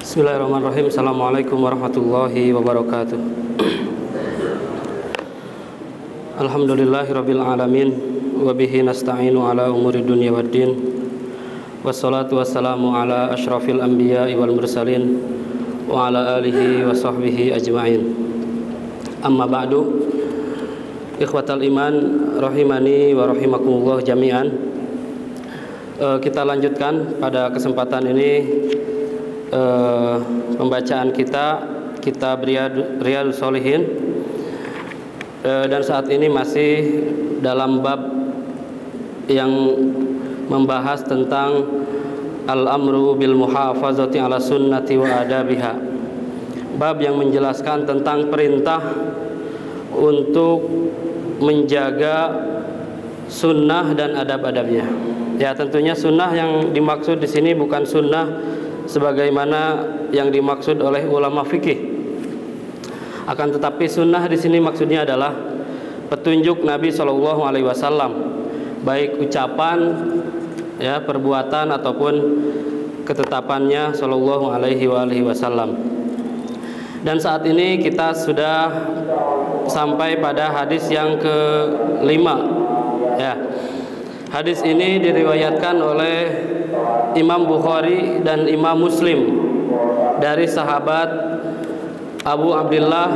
Bismillahirrahmanirrahim. Assalamualaikum warahmatullahi wabarakatuh. Alhamdulillahirabbil alamin wa bihi nasta'inu ala umuri dunya waddin. Wassalatu wassalamu ala asyrafil anbiya'i wal mursalin wa ala alihi wa sahbihi ajma'in. Amma ba'du. Ikhwatal iman rahimani wa rahimakumullah jami'an. Kita lanjutkan pada kesempatan ini pembacaan kitab Riyadhus Shalihin, dan saat ini masih dalam bab yang membahas tentang al-amru bil muhafazati ala sunnati wa adabiha, bab yang menjelaskan tentang perintah untuk menjaga sunnah dan adab-adabnya. Ya, tentunya sunnah yang dimaksud di sini bukan sunnah sebagaimana yang dimaksud oleh ulama fikih. Akan tetapi sunnah di sini maksudnya adalah petunjuk Nabi Shallallahu Alaihi Wasallam, baik ucapan, ya, perbuatan ataupun ketetapannya Shallallahu Alaihi Wasallam. Dan saat ini kita sudah sampai pada hadis yang kelima. Ya, hadis ini diriwayatkan oleh Imam Bukhari dan Imam Muslim dari sahabat Abu Abdullah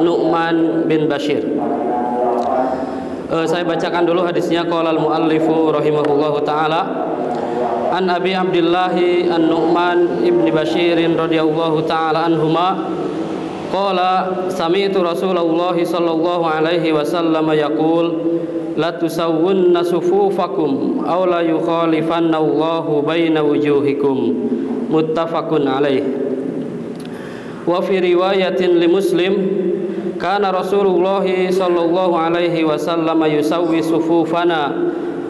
Nu'man bin Bashir. Saya bacakan dulu hadisnya. Qala al-muallifu rahimahullahu taala an Abi Abdullah an-Nu'man ibn Bashir radhiyallahu taala anhuma qala sami'tu Rasulullah sallallahu alaihi wasallam yaqul la tusawwunna sufufakum aw la yukhalifanna Allahu baina wujuhikum, muttafaqun alaih. Wa fi riwayatin li Muslim kana Rasulullah sallallahu alaihi wasallam yusawwi sufufana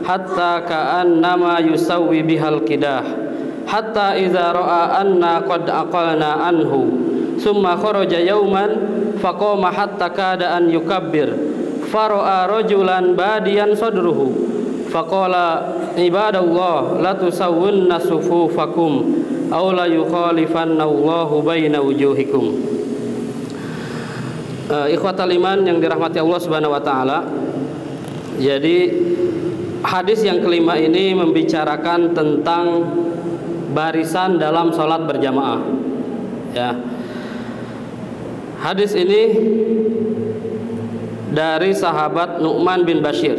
hatta ka'annama yusawwi bihal qidah hatta idza ra'a anna qad aqalna anhu summa kharaja yawman faqama hatta kada an yukabbir fara'a rajulan badiyan sadruhu faqala ibadallah la tusawwunna sufufakum aw la yukhalifanna Allahu baina wujuhikum. Ikhwatal iman yang dirahmati Allah Subhanahu wa taala. Jadi hadis yang kelima ini membicarakan tentang barisan dalam salat berjamaah. Ya. Hadis ini dari sahabat Nu'man bin Bashir.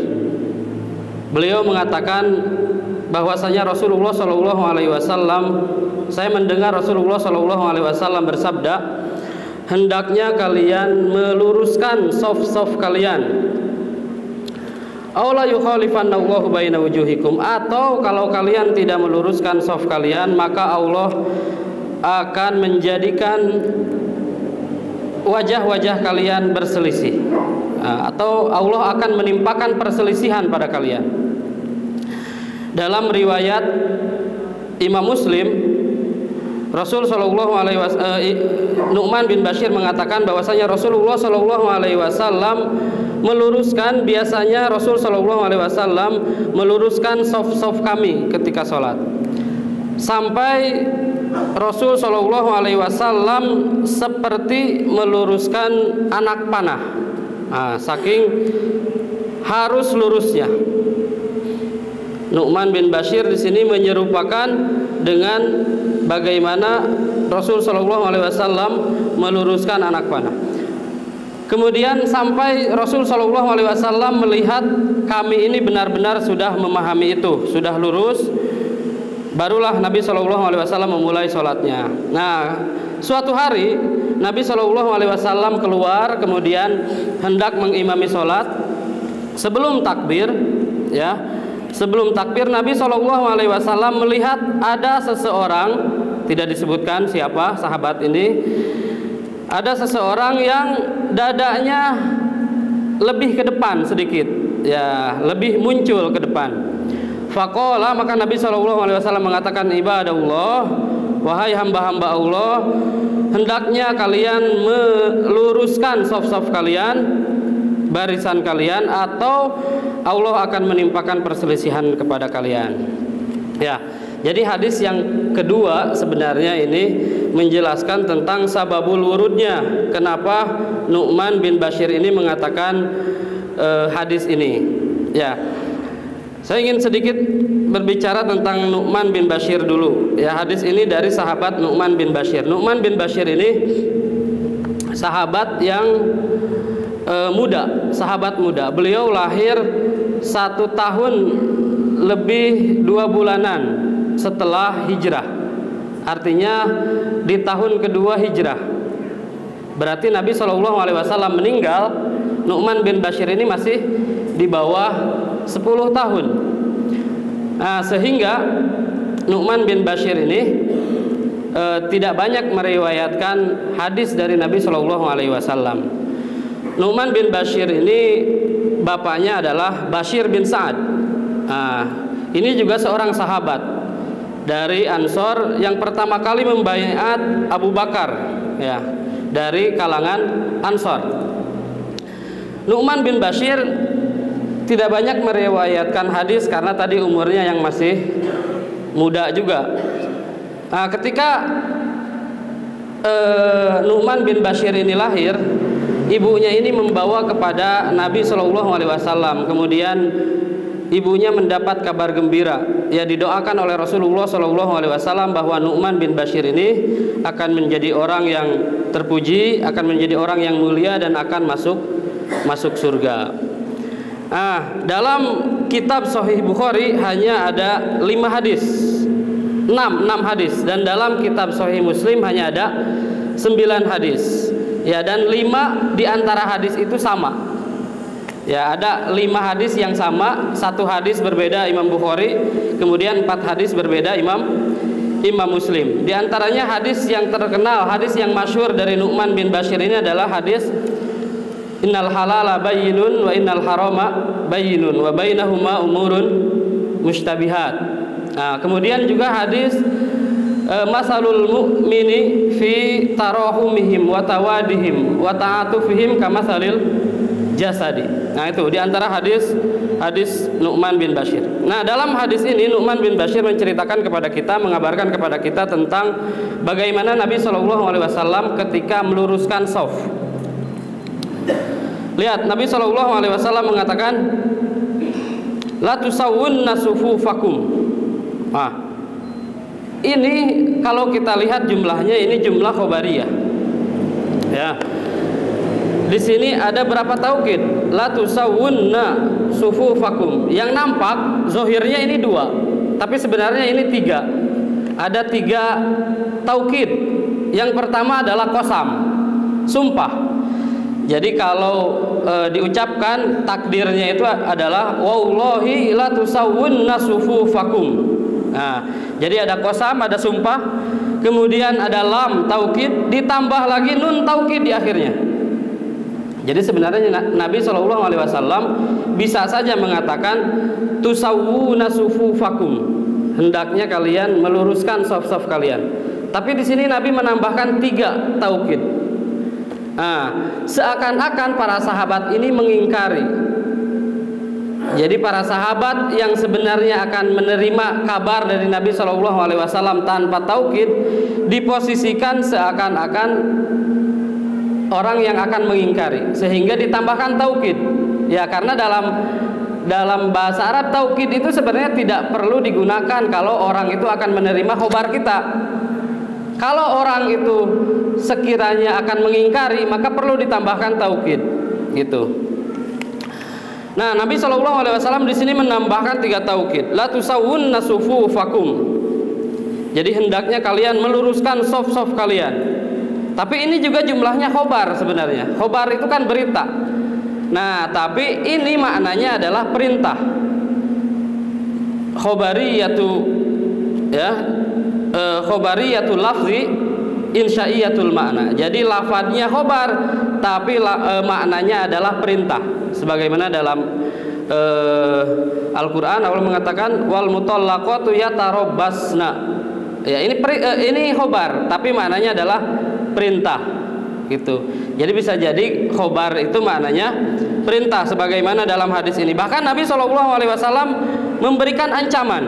Beliau mengatakan bahwasanya Rasulullah Shallallahu Alaihi Wasallam, saya mendengar Rasulullah Shallallahu Alaihi Wasallam bersabda, hendaknya kalian meluruskan saf-saf kalian. Aula yukhalifanna Allahu baina wujuhikum, atau kalau kalian tidak meluruskan saf kalian, maka Allah akan menjadikan wajah-wajah kalian berselisih, atau Allah akan menimpakan perselisihan pada kalian. Dalam riwayat Imam Muslim, Rasul Shallallahu Alaihi Wasallam, Nu'man bin Bashir mengatakan bahwasanya Rasulullah Shallallahu Alaihi Wasallam meluruskan, biasanya Rasul Shallallahu Alaihi Wasallam meluruskan saf-saf kami ketika sholat, sampai Rasul Shallallahu Alaihi Wasallam seperti meluruskan anak panah. Saking harus lurusnya. Nu'man bin Bashir di sini menyerupakan dengan bagaimana Rasul Shallallahu Alaihi Wasallam meluruskan anak panah. Kemudian sampai Rasul Shallallahu Alaihi Wasallam melihat kami ini benar-benar sudah memahami itu, sudah lurus, barulah Nabi Shallallahu Alaihi Wasallam memulai sholatnya. Nah, suatu hari Nabi Shallallahu Alaihi Wasallam keluar, kemudian hendak mengimami sholat. Sebelum takbir, ya, sebelum takbir Nabi Shallallahu Alaihi Wasallam melihat ada seseorang, tidak disebutkan siapa sahabat ini, ada seseorang yang dadanya lebih ke depan sedikit, ya, lebih muncul ke depan. Faqala, maka Nabi Shallallahu Alaihi Wasallam mengatakan, ibadallah, wahai hamba-hamba Allah, hendaknya kalian meluruskan saf-saf kalian, barisan kalian, atau Allah akan menimpakan perselisihan kepada kalian. Ya, Jadi hadis yang kedua sebenarnya ini menjelaskan tentang sababul wurudnya, kenapa Nu'man bin Bashir ini mengatakan hadis ini. Ya, saya ingin sedikit berbicara tentang Nu'man bin Bashir dulu. Ya, hadis ini dari sahabat Nu'man bin Bashir. Nu'man bin Bashir ini sahabat yang muda, sahabat muda. Beliau lahir 1 tahun lebih 2 bulanan setelah hijrah. Artinya di tahun kedua hijrah. Berarti Nabi SAW meninggal, Nu'man bin Bashir ini masih di bawah 10 tahun. Nah, sehingga Nu'man bin Bashir ini tidak banyak meriwayatkan hadis dari Nabi SAW. Nu'man bin Bashir ini bapaknya adalah Bashir bin Sa'ad. Nah, ini juga seorang sahabat dari Ansor yang pertama kali membaiat Abu Bakar, ya, dari kalangan Ansor. Nu'man bin Bashir tidak banyak meriwayatkan hadis karena tadi umurnya yang masih muda juga. Nah, ketika Nu'man bin Bashir ini lahir, ibunya ini membawa kepada Nabi SAW. Kemudian ibunya mendapat kabar gembira, ya, didoakan oleh Rasulullah SAW bahwa Nu'man bin Bashir ini akan menjadi orang yang terpuji, akan menjadi orang yang mulia dan akan masuk surga. Nah, dalam kitab Sahih Bukhari hanya ada 5 hadis, 6 hadis, dan dalam kitab Sahih Muslim hanya ada 9 hadis. Ya, dan 5 di antara hadis itu sama. Ya, ada 5 hadis yang sama, 1 hadis berbeda Imam Bukhari, kemudian 4 hadis berbeda Imam Muslim. Di antaranya hadis yang terkenal, hadis yang masyhur dari Nu'man bin Bashir ini adalah hadis innal halala bayyinun wa innal harama bayyinun wa bainahuma umurun mushtabihat. Nah, kemudian juga hadis masalul mu'mini fi tarahumihim wa tawadihim wa ta'atufihim kamasalil jasadi. Nah, itu di antara hadis Nu'man bin Bashir. Nah, dalam hadis ini Nu'man bin Bashir menceritakan kepada kita, mengabarkan kepada kita tentang bagaimana Nabi SAW ketika meluruskan shaf. Lihat, Nabi SAW mengatakan la tusawwunna sufufakum. Nah, ini kalau kita lihat jumlahnya, ini jumlah khobariyah. Ya. Di sini ada berapa taukid? La tusawwunna sufufakum. Yang nampak zohirnya ini 2, tapi sebenarnya ini 3. Ada 3 taukid. Yang pertama adalah qasam, sumpah. Jadi kalau diucapkan takdirnya itu adalah wallahi la tusawwunna sufufakum. Nah, jadi ada qasam, ada sumpah, kemudian ada lam taukid, ditambah lagi nun taukid di akhirnya. Jadi sebenarnya Nabi SAW bisa saja mengatakan tusawwuna sufufakum, hendaknya kalian meluruskan shaf-shaf kalian. Tapi di sini Nabi menambahkan 3 taukid. Nah, seakan-akan para sahabat ini mengingkari. Jadi para sahabat yang sebenarnya akan menerima kabar dari Nabi SAW tanpa taukid diposisikan seakan-akan orang yang akan mengingkari, sehingga ditambahkan taukid. Ya, karena dalam bahasa Arab taukid itu sebenarnya tidak perlu digunakan kalau orang itu akan menerima khobar kita. Kalau orang itu sekiranya akan mengingkari, maka perlu ditambahkan taukid. Gitu. Nah, Nabi SAW di sini menambahkan 3 taukid. La tusawwunna sufufakum. Jadi hendaknya kalian meluruskan shaf-shaf kalian. Tapi ini juga jumlahnya khobar sebenarnya. Khobar itu kan berita. Nah, tapi ini maknanya adalah perintah. Khobariyatu, ya, khobariyatul lafzi insyaiyatul makna. Jadi lafadznya khobar, tapi maknanya adalah perintah. Sebagaimana dalam Al-Quran Allah mengatakan wal mutallaqatu yatarabbasna. Ya, ini khobar, tapi maknanya adalah perintah. Gitu. Jadi bisa jadi khobar itu maknanya perintah, sebagaimana dalam hadis ini. Bahkan Nabi SAW memberikan ancaman.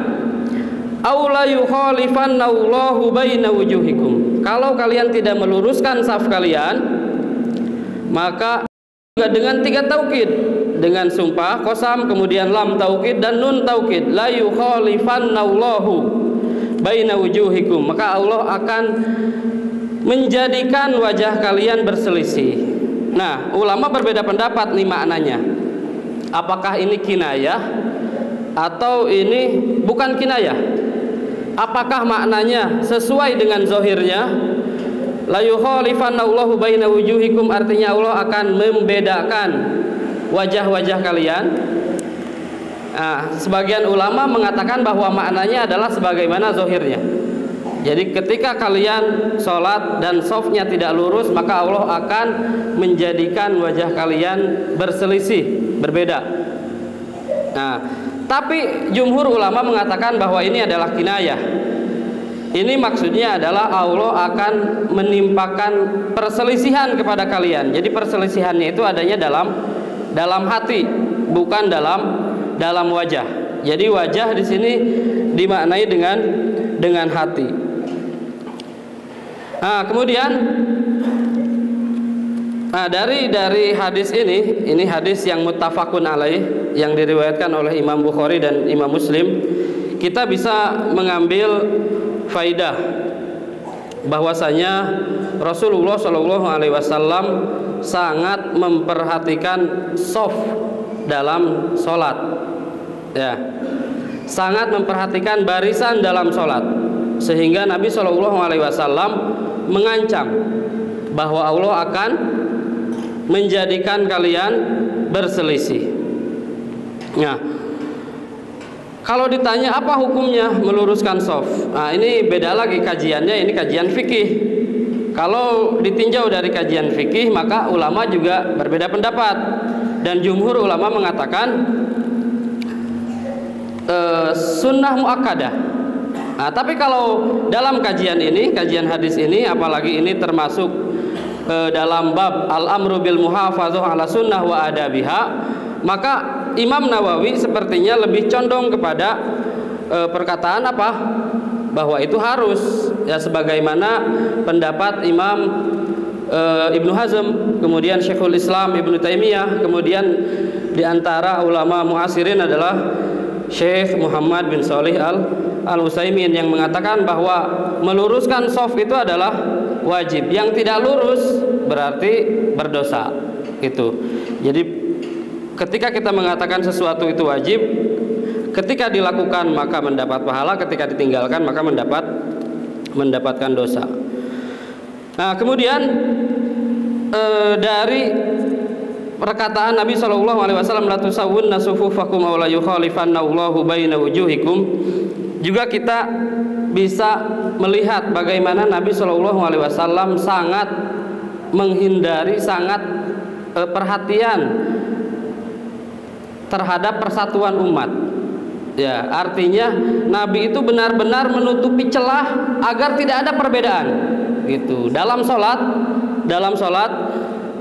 Aw la yukhalifannallahu baina wujuhikum. Kalau kalian tidak meluruskan saf kalian, maka dengan 3 taukid, dengan sumpah qasam, kemudian lam taukid dan nun taukid, la yukhalifannallahu baina wujuhikum, maka Allah akan menjadikan wajah kalian berselisih. Nah, ulama berbeda pendapat nih maknanya. Apakah ini kinayah atau ini bukan kinayah? Apakah maknanya sesuai dengan zahirnya? La yukhalifannallahu baina wujuhikum, artinya Allah akan membedakan wajah-wajah kalian. Nah, sebagian ulama mengatakan bahwa maknanya adalah sebagaimana zahirnya. Jadi ketika kalian sholat dan shafnya tidak lurus, maka Allah akan menjadikan wajah kalian berselisih, berbeda. Nah, tapi jumhur ulama mengatakan bahwa ini adalah kinayah. Ini maksudnya adalah Allah akan menimpakan perselisihan kepada kalian. Jadi perselisihannya itu adanya dalam hati, bukan dalam wajah. Jadi wajah di sini dimaknai dengan hati. Nah, kemudian dari hadis ini hadis yang muttafaqun alaih, yang diriwayatkan oleh Imam Bukhari dan Imam Muslim, kita bisa mengambil faidah bahwasanya Rasulullah Shallallahu Alaihi Wasallam sangat memperhatikan shaf dalam sholat, ya, sangat memperhatikan barisan dalam sholat, sehingga Nabi Shallallahu Alaihi Wasallam mengancam bahwa Allah akan menjadikan kalian berselisih. Nah, kalau ditanya apa hukumnya meluruskan shaf, nah ini beda lagi kajiannya, ini kajian fikih. Kalau ditinjau dari kajian fikih, maka ulama juga berbeda pendapat, dan jumhur ulama mengatakan sunnah muakkadah. Nah, tapi kalau dalam kajian ini, kajian hadis ini, apalagi ini termasuk dalam bab al-amru bil muhafazah ala sunnah wa adabiha, maka Imam Nawawi sepertinya lebih condong kepada perkataan apa? Bahwa itu harus, ya, sebagaimana pendapat Imam Ibnu Hazm, kemudian Syekhul Islam Ibnu Taimiyah, kemudian diantara ulama muasirin adalah Syekh Muhammad bin Shalih Al-Utsaimin yang mengatakan bahwa meluruskan shaf itu adalah wajib. Yang tidak lurus berarti berdosa. Itu. Jadi ketika kita mengatakan sesuatu itu wajib, ketika dilakukan maka mendapat pahala, ketika ditinggalkan maka mendapatkan dosa. Nah, kemudian dari perkataan Nabi SAW, la tusawwunna sufufakum aw la yukhalifannallahu baina wujuhikum, juga kita bisa melihat bagaimana Nabi SAW sangat menghindari, sangat perhatian terhadap persatuan umat. Ya, artinya Nabi itu benar-benar menutupi celah agar tidak ada perbedaan. Gitu. Dalam sholat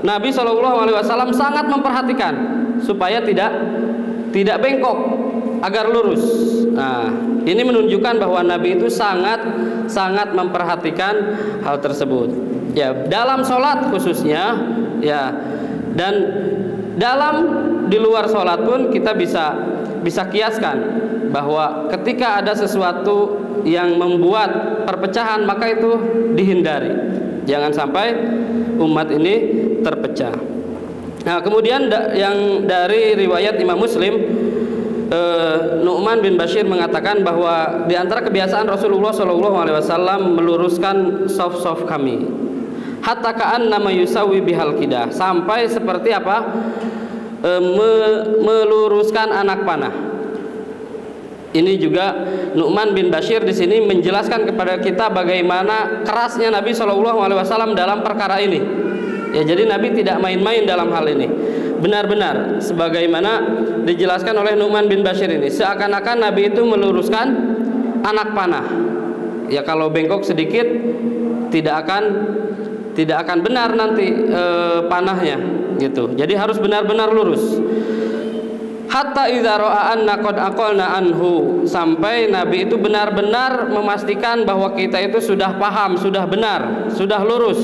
Nabi SAW sangat memperhatikan supaya tidak bengkok, agar lurus. Nah, ini menunjukkan bahwa Nabi itu sangat memperhatikan hal tersebut. Ya, dalam sholat khususnya, ya, dan di luar sholat pun kita bisa kiaskan bahwa ketika ada sesuatu yang membuat perpecahan, maka itu dihindari. Jangan sampai umat ini terpecah. Nah, kemudian yang dari riwayat Imam Muslim, Nu'man bin Bashir mengatakan bahwa di antara kebiasaan Rasulullah SAW meluruskan shaf-shaf kami, hatta ka'annama yusawi bihal qidah, sampai seperti apa? Meluruskan anak panah. Ini juga Nu'man bin Bashir di sini menjelaskan kepada kita bagaimana kerasnya Nabi SAW dalam perkara ini. Ya, jadi Nabi tidak main-main dalam hal ini. Benar-benar sebagaimana dijelaskan oleh Nu'man bin Bashir ini, seakan-akan Nabi itu meluruskan anak panah. Ya, kalau bengkok sedikit tidak akan benar nanti panahnya, gitu. Jadi harus benar-benar lurus. hatta idza ra'a anna qad aqalna anhu, sampai Nabi itu benar-benar memastikan bahwa kita itu sudah paham, sudah benar, sudah lurus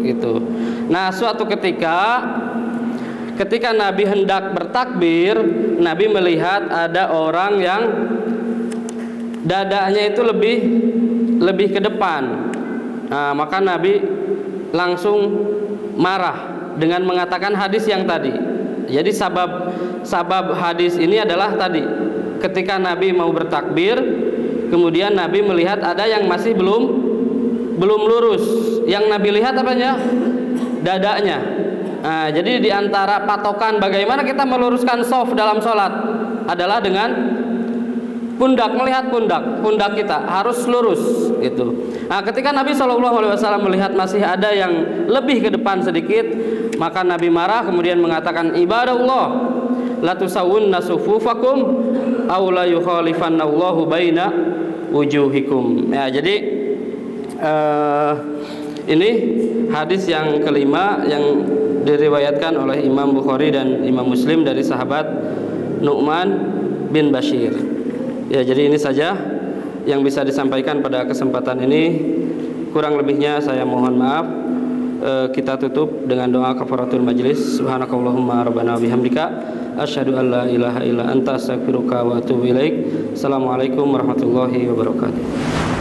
gitu. Nah, suatu ketika Nabi hendak bertakbir, Nabi melihat ada orang yang dadanya itu lebih ke depan. Nah, maka Nabi langsung marah dengan mengatakan hadis yang tadi. Jadi sabab hadis ini adalah tadi, ketika Nabi mau bertakbir, kemudian Nabi melihat ada yang masih belum lurus. Yang Nabi lihat apanya? Dadanya. Nah, jadi di antara patokan bagaimana kita meluruskan shaf dalam sholat adalah dengan pundak, melihat pundak kita harus lurus gitu. Nah, ketika Nabi SAW melihat masih ada yang lebih ke depan sedikit, maka Nabi marah kemudian mengatakan, ibadallah la tusawwunna sufufakum aw la yukhalifannallahu baina wujuhikum. Ya, jadi ini hadis yang kelima yang diriwayatkan oleh Imam Bukhari dan Imam Muslim dari sahabat Nu'man bin Bashir. Ya, jadi ini saja yang bisa disampaikan pada kesempatan ini. Kurang lebihnya saya mohon maaf. Kita tutup dengan doa kafaratul majlis. Subhanakallahumma rabbana bihamdika asyhadu an la ilaha illa anta astaghfiruka wa atubu ilaik. Assalamualaikum warahmatullahi wabarakatuh.